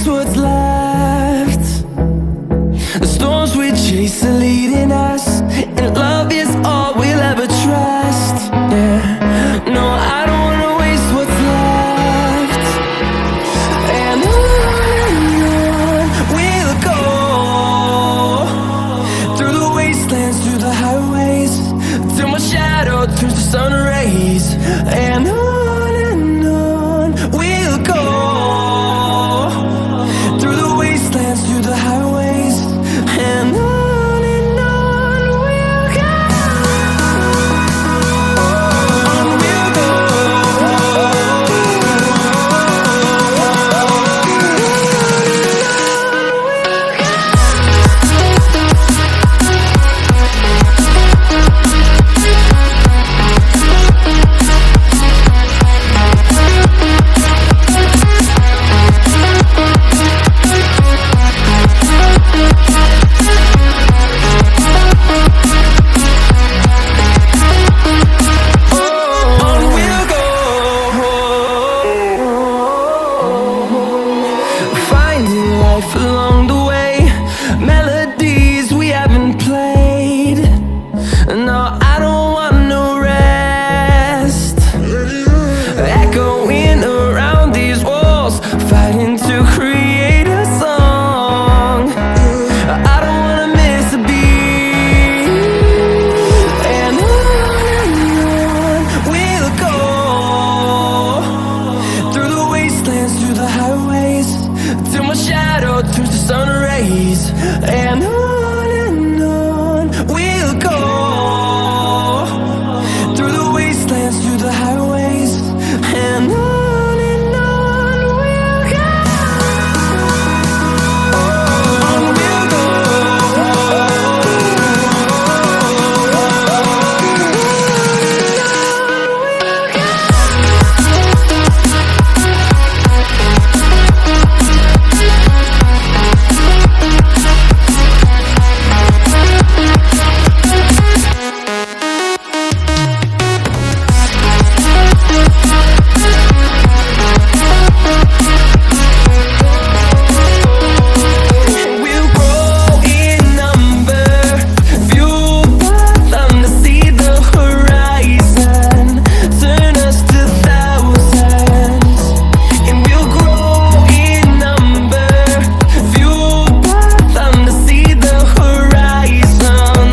waste what's left. The storms we chase are leading us, and love is all we'll ever trust. Yeah, no, I don't wanna waste what's left. And on we'll go, through the wastelands, through the highways, till my shadow turns to sun rays. And on we'll go, through the wastelands, through the highways, and on we'll go. On we'll go. On we'll go, finding life along the way, melodies we haven't played. No, I don't want no rest, echoing around these walls, fighting to create a song. I don't wanna miss a beat. And on we'll go, through the wastelands, through the highways, till my shadow turns to sun rays. And on we'll go, through the wastelands, through the highways, and on we'll go. On we'll go. We'll grow in number, fueled by them to see the horizon, turn us to thousands. And we'll grow in number, fueled by them to see the horizon,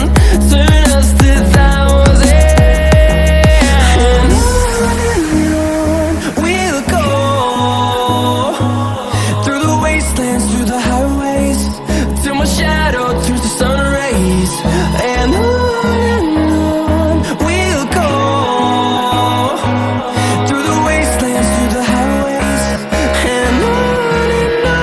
turn us to thousands. And on we'll go, through the wastelands, through the highways, till my shadow turns to sun rays. And on we'll go, through the wastelands, through the highways, and on we'll go.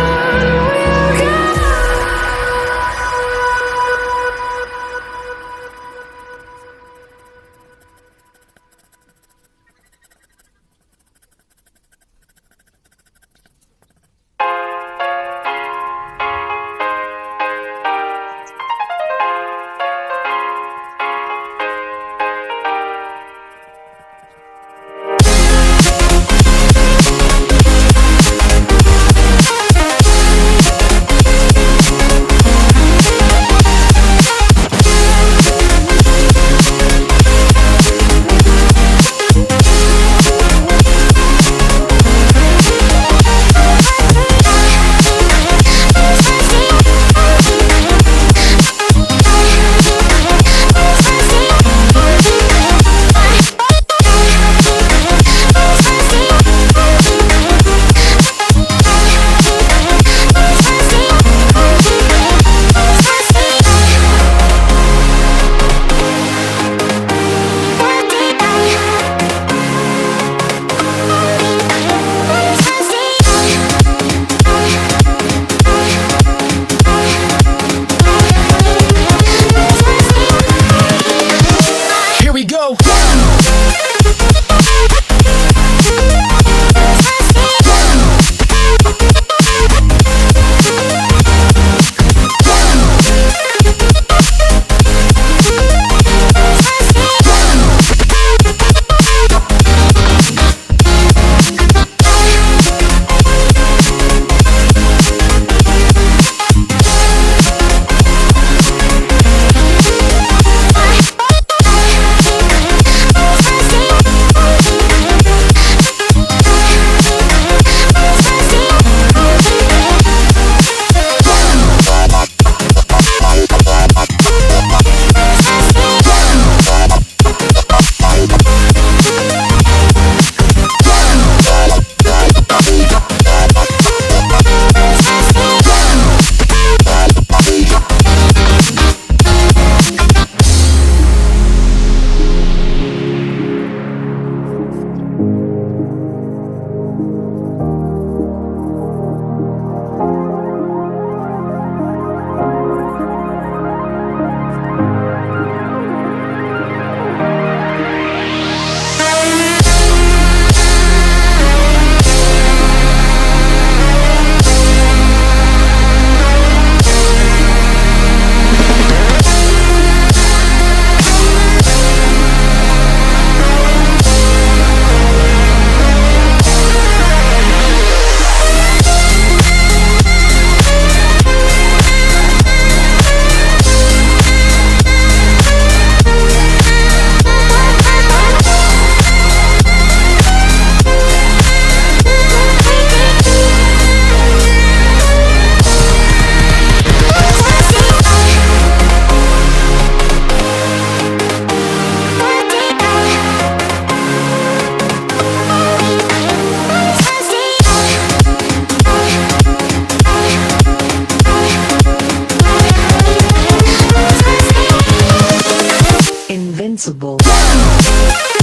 impossible.